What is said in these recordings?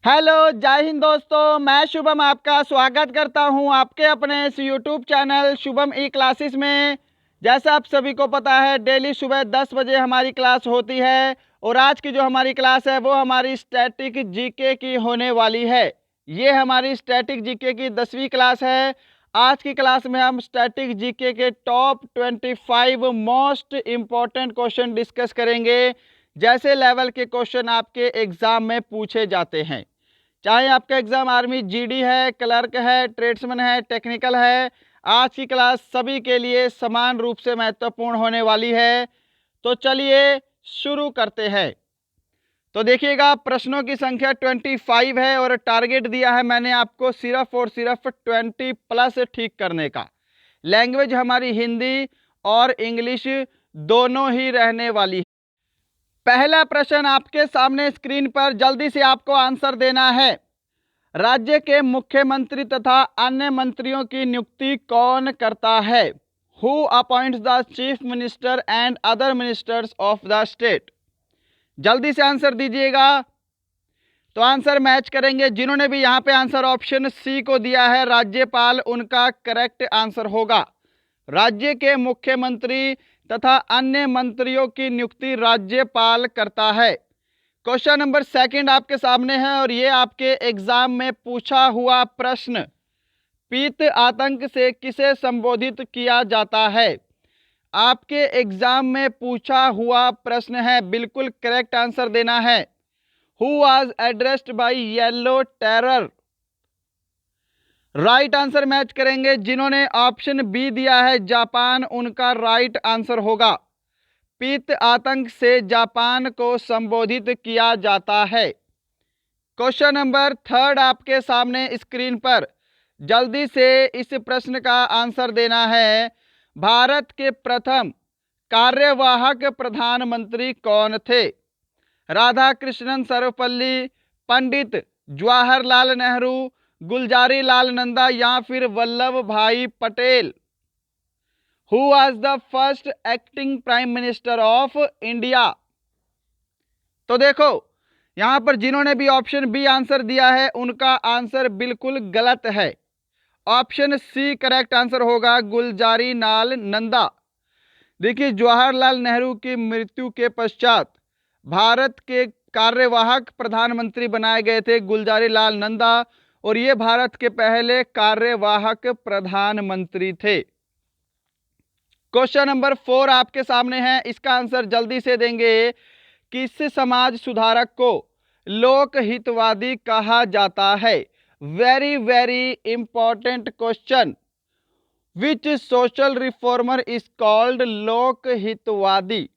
Hello, जय हिंद दोस्तों। मैं शुभम आपका स्वागत करता हूं आपके अपने इस यूट्यूब चैनल शुभम ई क्लासेस में। जैसा आप सभी को पता है, डेली सुबह 10 बजे हमारी क्लास होती है और आज की जो हमारी क्लास है वो हमारी स्टैटिक जीके की होने वाली है। ये हमारी स्टैटिक जीके की 10वीं क्लास है। आज की क्लास में हम स्टैटिक जीके के top 25 most important question discuss करेंगे। जैसे लेवल के क्वेश्चन आपके एग्जाम में पूछे जाते हैं, चाहे आपका एग्जाम आर्मी जीडी है, क्लर्क है, ट्रेड्समैन है, टेक्निकल है। आज की क्लास सभी के लिए समान रूप से महत्वपूर्ण होने वाली है। तो चलिए शुरू करते हैं। तो देखिएगा, प्रश्नों की संख्या 25 है और टारगेट दिया है मैंने आपको सिर्फ और सिर्फ 20 प्लस ठीक करने का। लैंग्वेज हमारी हिंदी और इंग्लिश दोनों ही रहने वाली है। पहला प्रश्न आपके सामने स्क्रीन पर, जल्दी से आपको आंसर देना है। राज्य के मुख्यमंत्री तथा अन्य मंत्रियों की नियुक्ति कौन करता है? Who appoints the chief minister and other ministers of the state? जल्दी से आंसर दीजिएगा। तो आंसर मैच करेंगे। जिन्होंने भी यहाँ पे आंसर ऑप्शन सी को दिया है, राज्यपाल, उनका करेक्ट आंसर होगा। राज्य के मुख्यमंत्री तथा अन्य मंत्रियों की नियुक्ति राज्यपाल करता है। क्वेश्चन नंबर सेकंड आपके सामने है और ये आपके एग्जाम में पूछा हुआ प्रश्न, पीत आतंक से किसे संबोधित किया जाता है? आपके एग्जाम में पूछा हुआ प्रश्न है, बिल्कुल करेक्ट आंसर देना है। Who was addressed by yellow terror? Right answer match करेंगे। जिन्होंने ऑप्शन बी दिया है जापान, उनका राइट आंसर होगा। पीत आतंक से जापान को संबोधित किया जाता है। क्वेश्चन नंबर थर्ड आपके सामने स्क्रीन पर, जल्दी से इस प्रश्न का आंसर देना है। भारत के प्रथम कार्यवाहक प्रधानमंत्री कौन थे? राधा कृष्णन सर्वपल्ली, पंडित जवाहरलाल नेहरू, गुलजारी लाल नंदा या फिर वल्लभ भाई Patel? Who was the first acting prime minister of India? तो देखो, यहां पर जिन्होंने भी ऑप्शन बी आंसर दिया है उनका आंसर बिल्कुल गलत है। ऑप्शन सी करेक्ट आंसर होगा, गुलजारी लाल नंदा। देखिए, जवाहरलाल नेहरू की मृत्यु के पश्चात भारत के कार्यवाहक प्रधानमंत्री बनाए गए थे गुलजारी लाल नंदा, और ये भारत के पहले कार्यवाहक प्रधानमंत्री थे। क्वेश्चन नंबर 4 आपके सामने है, इसका आंसर जल्दी से देंगे। किस समाज सुधारक को लोक हितवादी कहा जाता है? Very very important question. Which social reformer is called लोक हितवादी?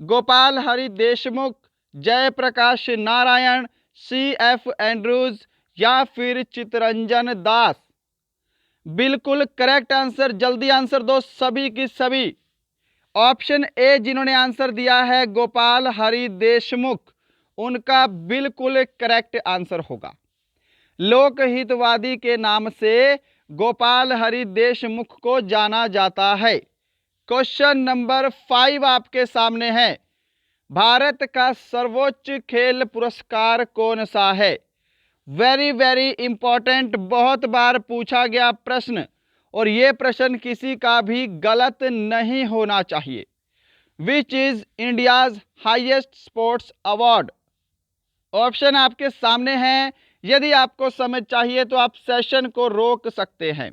गोपाल हरि देशमुख, जयप्रकाश नारायण, CF एंड्रूज या फिर चितरंजन दास? बिल्कुल करेक्ट आंसर, जल्दी आंसर दो सभी की सभी। ऑप्शन ए जिन्होंने आंसर दिया है गोपाल हरि देशमुख, उनका बिल्कुल करेक्ट आंसर होगा। लोकहितवादी के नाम से गोपाल हरि देशमुख को जाना जाता है। क्वेश्चन नंबर 5 आपके सामने है। भारत का सर्वोच्च खेल पुरस्कार कौन सा है? वेरी वेरी इंपॉर्टेंट, बहुत बार पूछा गया प्रश्न, और ये प्रश्न किसी का भी गलत नहीं होना चाहिए। Which is India's highest sports award? Option आपके सामने हैं। यदि आपको समझ चाहिए तो आप सेशन को रोक सकते हैं।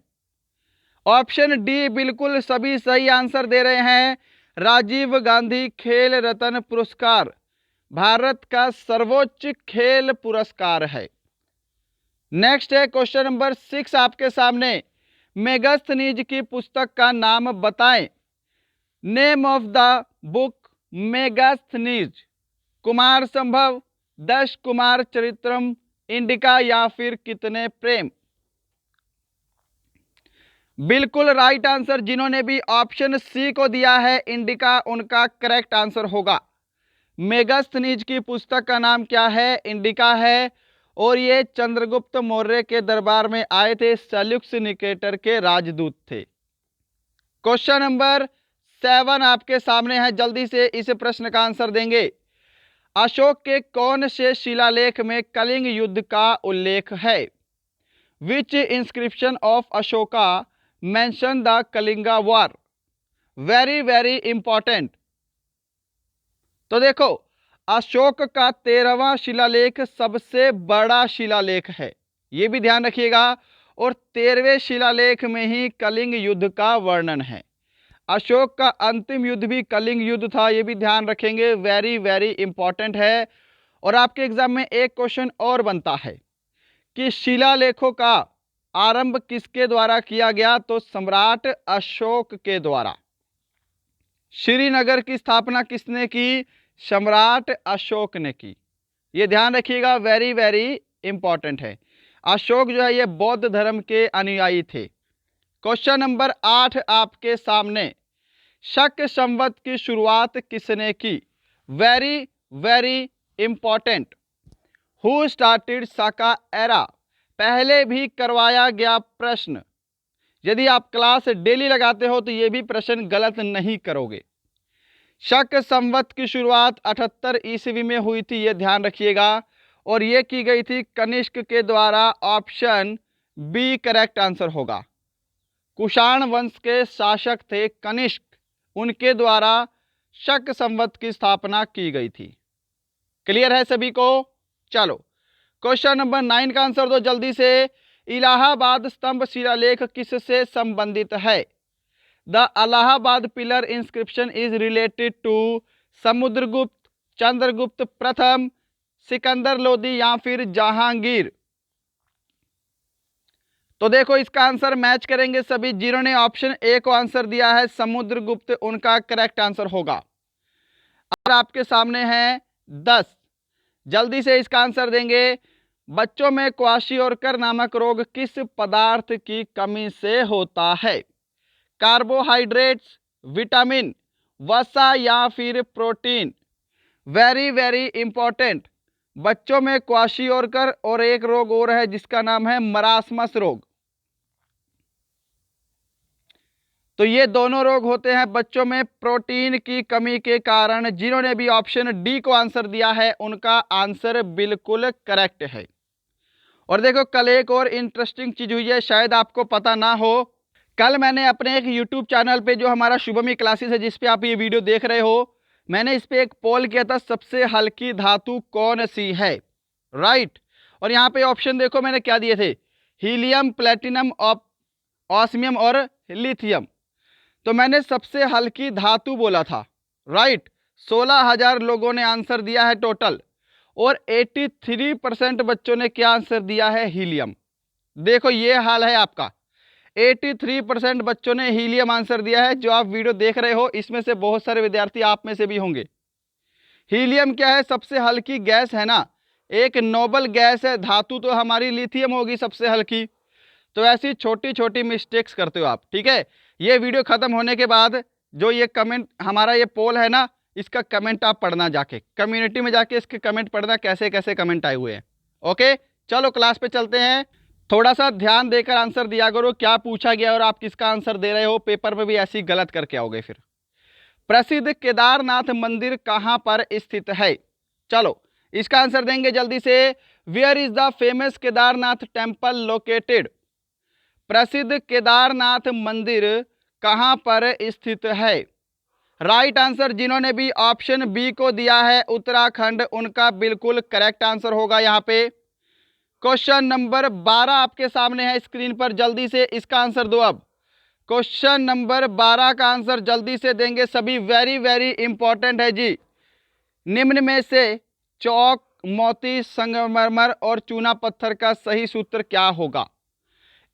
ऑप्शन डी बिल्कुल सभी सही आंसर दे रहे हैं। राजीव गांधी खेल रत्न पुरस्कार भारत का सर्वोच्च खेल पुरस्कार है। नेक्स्ट है क्वेश्चन नंबर 6 आपके सामने। मेगास्थनीज की पुस्तक का नाम बताएं। Name of the book Megasthenes? Kumar संभव, 10 कुमार चरित्रम, इंडिका या फिर कितने प्रेम? बिल्कुल राइट आंसर। जिन्होंने भी ऑप्शन सी को दिया है इंडिका, उनका करेक्ट आंसर होगा। मेगास्थनीज की पुस्तक का नाम क्या है? इंडिका है, और ये चंद्रगुप्त मौर्य के दरबार में आए थे, सेल्यूकस निकेटर के राजदूत थे। क्वेश्चन नंबर 7 आपके सामने है, जल्दी से इस प्रश्न का आंसर देंगे। अशोक के कौन से शिलालेख में कलिंग युद्ध का उल्लेख है? विच inscription of Ashoka mention the Kalinga war? Very very important. तो देखो, अशोक का 13वां शिलालेख सबसे बड़ा शिलालेख है, ये भी ध्यान रखिएगा, और 13वें शिलालेख में ही कलिंग युद्ध का वर्णन है। अशोक का अंतिम युद्ध भी कलिंग युद्ध था, ये भी ध्यान रखेंगे, वेरी वेरी इंपॉर्टेंट है। और आपके एग्जाम में एक क्वेश्चन और बनता है कि शिलालेखों का आरंभ किसके द्वारा किया गया? तो सम्राट अशोक के द्वारा। श्रीनगर की स्थापना किसने की? सम्राट अशोक ने की। ये ध्यान रखिएगा, वेरी वेरी इंपॉर्टेंट है। अशोक जो है ये बौद्ध धर्म के अनुयायी थे। क्वेश्चन नंबर 8 आपके सामने, शक संवत की शुरुआत किसने की? Very very important. Who started Saka era? पहले भी करवाया गया प्रश्न। यदि आप क्लास डेली लगाते हो तो ये भी प्रश्न गलत नहीं करोगे। शक संवत की शुरुआत 78 ईस्वी में हुई थी, ये ध्यान रखिएगा, और ये की गई थी कनिष्क के द्वारा। ऑप्शन बी करेक्ट आंसर होगा। कुषाण वंश के शासक थे कनिष्क, उनके द्वारा शक संवत की स्थापना की गई थी। क्लियर है सभी को? चलो क्वेश्चन नंबर 9 का आंसर दो जल्दी से। इलाहाबाद स्तंभ शिलालेख किससे संबंधित है? The Allahabad pillar inscription is related to Samudragupta, Chandragupta प्रथम, सिकंदर लोदी या फिर जहांगीर? तो देखो इसका आंसर मैच करेंगे सभी। जिन्होंने ऑप्शन ए को आंसर दिया है समुद्रगुप्त, उनका करेक्ट आंसर होगा। और आपके सामने है 10, जल्दी से इसका आंसर देंगे। बच्चों में क्वाशियोरकर नामक रोग किस पदार्थ की कमी से होता है? कार्बोहाइड्रेट्स, विटामिन, वसा या फिर प्रोटीन? Very very important. बच्चों में क्वाशियोरकर और एक रोग और है जिसका नाम है मरासमस रोग। तो ये दोनों रोग होते हैं बच्चों में प्रोटीन की कमी के कारण। जिन्होंने भी ऑप्शन डी को आंसर दिया है उनका आंसर बिल्कुल करेक्ट है। और देखो कल एक और इंटरेस्टिंग चीज हुई है, शायद आपको पता ना हो। कल मैंने अपने एक यूट्यूब चैनल पे जो हमारा शुभम ई क्लासेस है जिस पे आप ये वीडियो देख रहे हो, मैंने इस पे एक पोल किया था, सबसे हल्की धातु कौन सी है? राइट। और यहाँ पे ऑप्शन देखो मैंने क्या दिए थे, हीलियम, प्लेटिनम, ऑस्मियम और लिथियम। तो मैंने सबसे हल्की धातु बोला था। राइट। 16,000 लोगों ने आंसर दिया है टोटल, और 83% बच्चों ने क्या आंसर दिया है? हीलियम। देखो ये हाल है आपका, 83% बच्चों ने हीलियम आंसर दिया है। जो आप वीडियो देख रहे हो इसमें से बहुत सारे विद्यार्थी आप में से भी होंगे। हीलियम क्या है? सबसे हल्की गैस है ना, एक नोबल गैस है। धातु तो हमारी लिथियम होगी सबसे हल्की। तो ऐसी छोटी छोटी मिस्टेक्स करते हो आप, ठीक है। ये वीडियो खत्म होने के बाद जो ये कमेंट हमारा ये पोल है ना, इसका कमेंट आप पढ़ना, जाके कम्युनिटी में जाके इसके कमेंट पढ़ना, कैसे कैसे कमेंट आए हुए हैं। ओके चलो क्लास पे चलते हैं। थोड़ा सा ध्यान देकर आंसर दिया करो, क्या पूछा गया और आप किसका आंसर दे रहे हो। पेपर में भी ऐसी गलत करके आओगे फिर। प्रसिद्ध केदारनाथ मंदिर कहां पर स्थित है? चलो इसका आंसर देंगे जल्दी से। Where is the famous Kedarnath temple located? प्रसिद्ध केदारनाथ मंदिर कहां पर स्थित है? राइट आंसर जिन्होंने भी ऑप्शन बी को दिया है उत्तराखंड, उनका बिल्कुल करेक्ट आंसर होगा। यहाँ पे क्वेश्चन नंबर 12 आपके सामने है स्क्रीन पर, जल्दी से इसका आंसर दो। अब क्वेश्चन नंबर 12 का आंसर जल्दी से देंगे सभी, वेरी वेरी इंपॉर्टेंट है जी। निम्न में से चौक, मोती, संगमरमर और चूना पत्थर का सही सूत्र क्या होगा?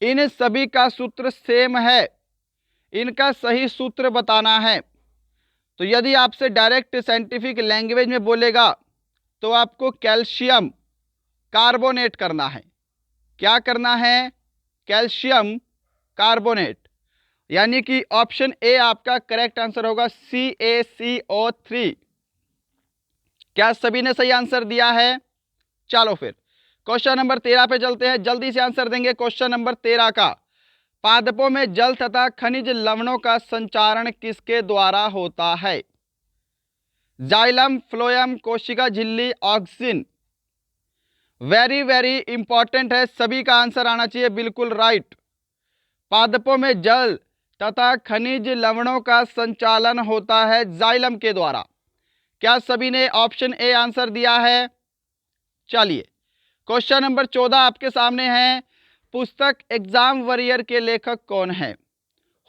इन सभी का सूत्र सेम है, इनका सही सूत्र बताना है। तो यदि आपसे डायरेक्ट साइंटिफिक लैंग्वेज में बोलेगा तो आपको कैल्शियम कार्बोनेट करना है। क्या करना है? Calcium carbonate. यानी कि ऑप्शन ए आपका करेक्ट आंसर होगा, CaCO3। क्या सभी ने सही आंसर दिया है? चलो फिर क्वेश्चन नंबर 13 पे चलते हैं, जल्दी से आंसर देंगे क्वेश्चन नंबर 13 का। पादपों में जल तथा खनिज लवणों का संचारण किसके द्वारा होता है? जाइलम, फ्लोएम, कोशिका झिल्ली, ऑक्सिन। वेरी वेरी इंपॉर्टेंट है, सभी का आंसर आना चाहिए बिल्कुल राइट। पादपों में जल तथा खनिज लवणों का संचालन होता है जाइलम के द्वारा। क्या सभी ने ऑप्शन ए आंसर दिया है? चलिए, क्वेश्चन नंबर 14 आपके सामने है। पुस्तक एग्जाम वॉरियर के लेखक कौन है?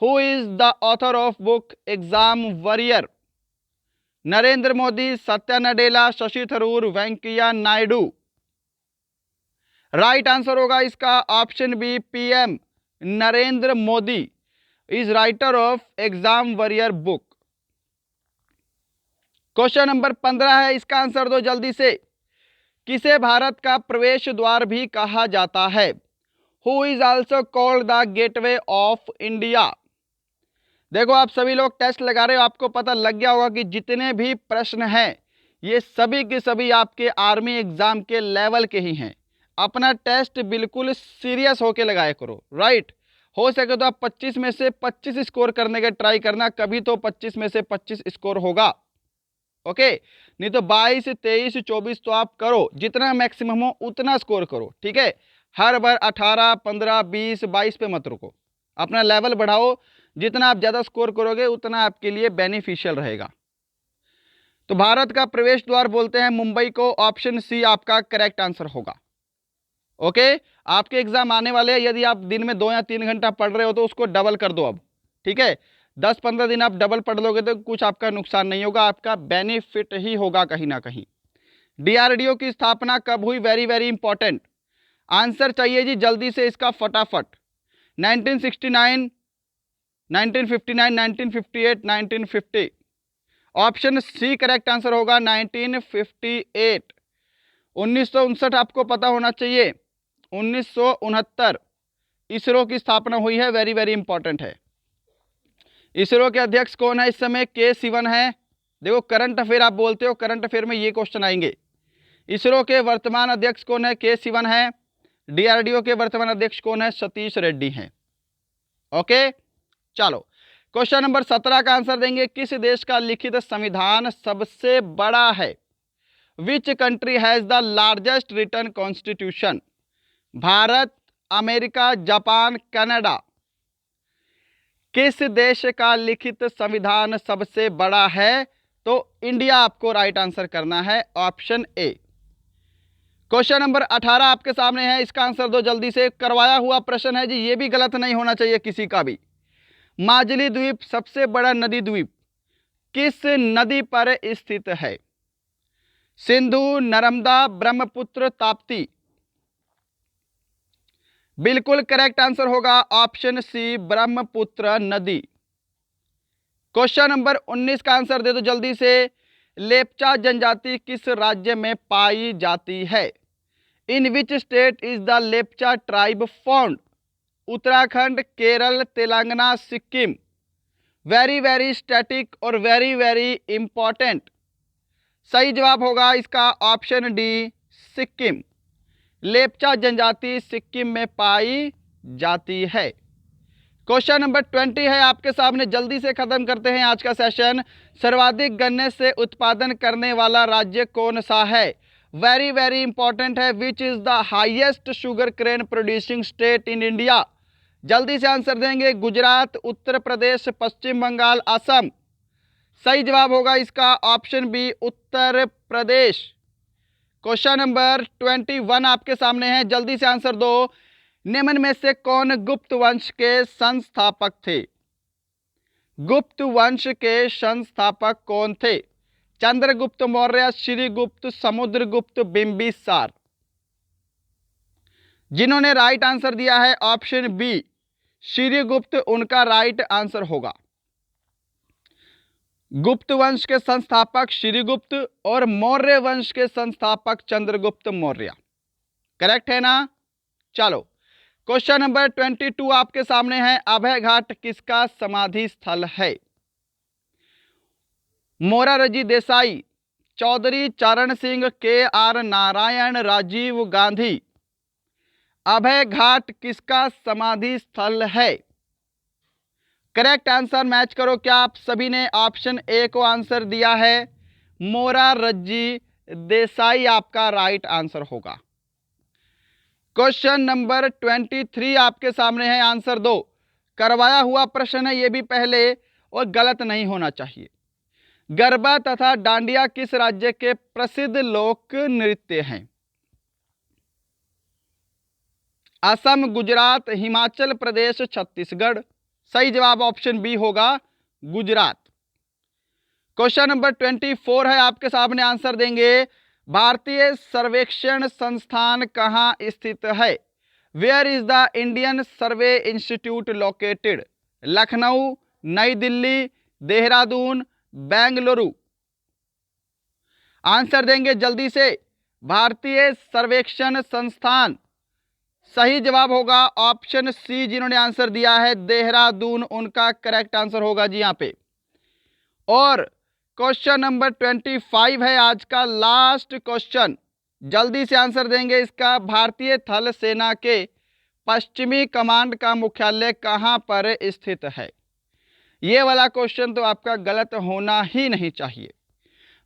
Who is the author of book exam warrior? Narendra Modi, Satya Nadella, Shashi Tharoor, Venkaiah Naidu. Right answer होगा इसका option B, PM Narendra Modi is writer of exam warrior book. Question number 15 है, इसका आंसर दो जल्दी से। किसे भारत का प्रवेश द्वार भी कहा जाता है? Who is also called the gateway of India? देखो, आप सभी लोग टेस्ट लगा रहे हो, आपको पता लग गया होगा कि जितने भी प्रश्न हैं ये सभी के सभी आपके आर्मी एग्जाम के लेवल के ही हैं। अपना टेस्ट बिल्कुल सीरियस होके लगाया करो, राइट। हो सके तो आप 25 में से 25 स्कोर करने का ट्राई करना, कभी तो 25 में से 25 स्कोर होगा, ओके। नहीं तो 22, 23, 24 तो आप करो, जितना मैक्सिमम हो उतना स्कोर करो, ठीक है। हर बार 18, 15, 20, 22 पे मत रुको, अपना लेवल बढ़ाओ। जितना आप ज़्यादा स्कोर करोगे उतना आपके लिए बेनिफिशियल रहेगा। तो भारत का प्रवेश द्वार बोलते हैं मुंबई को, ऑप्शन सी आपका करेक्ट आंसर होगा, ओके। आपके एग्जाम आने वाले हैं, यदि आप दिन में 2 या 3 घंटा पढ़ रहे हो तो उसको डबल कर दो अब, ठीक है। 10-15 दिन आप डबल पढ़ लोगे तो कुछ आपका नुकसान नहीं होगा, आपका बेनिफिट ही होगा कहीं ना कहीं। डीआरडीओ की स्थापना कब हुई? वेरी वेरी इंपॉर्टेंट आंसर चाहिए जी जल्दी से इसका फटाफट। 1969, 1959, 1958, 1950। ऑप्शन सी करेक्ट आंसर होगा 1958। 1959 आपको पता होना चाहिए। 1969 इसरो की स्थापना हुई है, वेरी वेरी इंपॉर्टेंट है। इसरो के अध्यक्ष कौन है इस समय? के सिवन है। देखो, करंट अफेयर आप बोलते हो, करंट अफेयर में ये क्वेश्चन आएंगे। इसरो के वर्तमान अध्यक्ष कौन है? के सिवन है। डीआरडीओ के वर्तमान अध्यक्ष कौन है? सतीश रेड्डी हैं, ओके। चलो, क्वेश्चन नंबर 17 का आंसर देंगे। किस देश का लिखित संविधान सबसे बड़ा है? Which country has the largest written constitution? Bharat, America, Japan, Canada. किस देश का लिखित संविधान सबसे बड़ा है? तो इंडिया आपको राइट आंसर करना है, ऑप्शन ए। क्वेश्चन नंबर 18 आपके सामने है, इसका आंसर दो जल्दी से। करवाया हुआ प्रश्न है जी, ये भी गलत नहीं होना चाहिए किसी का भी। माजुली द्वीप सबसे बड़ा नदी द्वीप किस नदी पर स्थित है? सिंधु, नर्मदा, ब्रह्मपुत्र, ताप्ती। बिल्कुल करेक्ट आंसर होगा ऑप्शन सी, ब्रह्मपुत्र नदी। क्वेश्चन नंबर 19 का आंसर दे दो जल्दी से। लेप्चा जनजाति किस राज्य में पाई जाती है? In which state is the Lepcha tribe found? Uttarakhand, Kerala, Telangana, Sikkim. Very very static और वेरी वेरी इंपॉर्टेंट। सही जवाब होगा इसका ऑप्शन डी, सिक्किम। लेप्चा जनजाति सिक्किम में पाई जाती है। क्वेश्चन नंबर 20 है आपके सामने, जल्दी से खत्म करते हैं आज का सेशन। सर्वाधिक गन्ने से उत्पादन करने वाला राज्य कौन सा है? वेरी वेरी इंपॉर्टेंट है। Which is the highest sugar cane producing state in India? जल्दी से आंसर देंगे। गुजरात, उत्तर प्रदेश, पश्चिम बंगाल, असम। सही जवाब होगा इसका option B, Uttar Pradesh. Question number 21 आपके सामने है, जल्दी से आंसर दो। निम्न में से कौन गुप्त वंश के संस्थापक थे? गुप्त वंश के संस्थापक कौन थे? चंद्रगुप्त मौर्य, श्रीगुप्त, समुद्रगुप्त, बिंबिसार। जिन्होंने राइट आंसर दिया है ऑप्शन बी, श्रीगुप्त, उनका राइट आंसर होगा। गुप्त वंश के संस्थापक श्रीगुप्त और मौर्य वंश के संस्थापक चंद्रगुप्त मौर्य। करेक्ट है ना? चलो, क्वेश्चन नंबर 22 आपके सामने है। अभय घाट किसका समाधि स्थल है? मोरारजी देसाई, चौधरी चरण सिंह, के आर नारायण, राजीव गांधी। अभय घाट किसका समाधि स्थल है? करेक्ट आंसर मैच करो। क्या आप सभी ने ऑप्शन ए को आंसर दिया है? मोरारजी देसाई आपका राइट आंसर होगा। क्वेश्चन नंबर 23 आपके सामने है, आंसर दो। करवाया हुआ प्रश्न है, ये भी पहले, और गलत नहीं होना चाहिए। गरबा तथा डांडिया किस राज्य के प्रसिद्ध लोक नृत्य हैं? असम, गुजरात, हिमाचल प्रदेश, छत्तीसगढ़। सही जवाब ऑप्शन बी होगा, गुजरात। क्वेश्चन नंबर 24 है आपके सामने, आंसर देंगे। भारतीय सर्वेक्षण संस्थान कहाँ स्थित है? Where is the Indian survey institute located? Lucknow, नई दिल्ली, देहरादून, बेंगलुरु। आंसर देंगे जल्दी से। भारतीय सर्वेक्षण संस्थान, सही जवाब होगा ऑप्शन सी। जिन्होंने आंसर दिया है देहरादून, उनका करेक्ट आंसर होगा जी यहाँ पे। और क्वेश्चन नंबर 25 है आज का लास्ट क्वेश्चन, जल्दी से आंसर देंगे इसका। भारतीय थल सेना के पश्चिमी कमांड का मुख्यालय कहां पर स्थित है? ये वाला क्वेश्चन तो आपका गलत होना ही नहीं चाहिए।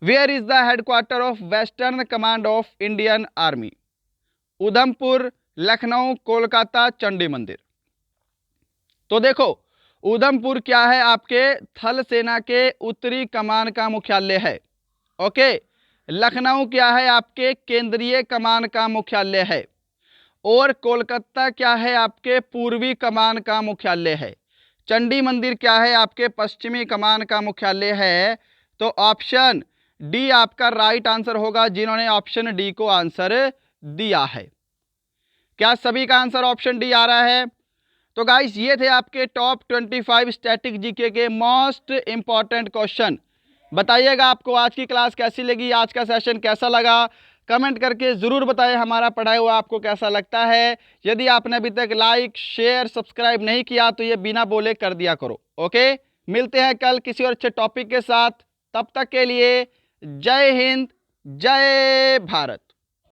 Where is the headquarter of western command of Indian army? Udhampur, Lucknow, Kolkata, Chandi Mandir. तो देखो, उधमपुर क्या है, आपके थल सेना के उत्तरी कमान का मुख्यालय है। ओके, लखनऊ क्या है, आपके केंद्रीय कमान का मुख्यालय है। और कोलकाता क्या है, आपके पूर्वी कमान का मुख्यालय है। चंडी मंदिर क्या है, आपके पश्चिमी कमान का मुख्यालय है। तो ऑप्शन डी आपका राइट आंसर होगा, जिन्होंने ऑप्शन डी को आंसर दिया है। क्या सभी का आंसर ऑप्शन डी आ रहा है? तो गाइस, ये थे आपके टॉप 25 स्टैटिक जीके के मोस्ट इंपॉर्टेंट क्वेश्चन। बताइएगा आपको आज की क्लास कैसी लगी, आज का सेशन कैसा लगा, कमेंट करके ज़रूर बताएं। हमारा पढ़ाया हुआ आपको कैसा लगता है। यदि आपने अभी तक लाइक, शेयर, सब्सक्राइब नहीं किया तो ये बिना बोले कर दिया करो। ओके, मिलते हैं कल किसी और अच्छे टॉपिक के साथ। तब तक के लिए जय हिंद, जय भारत।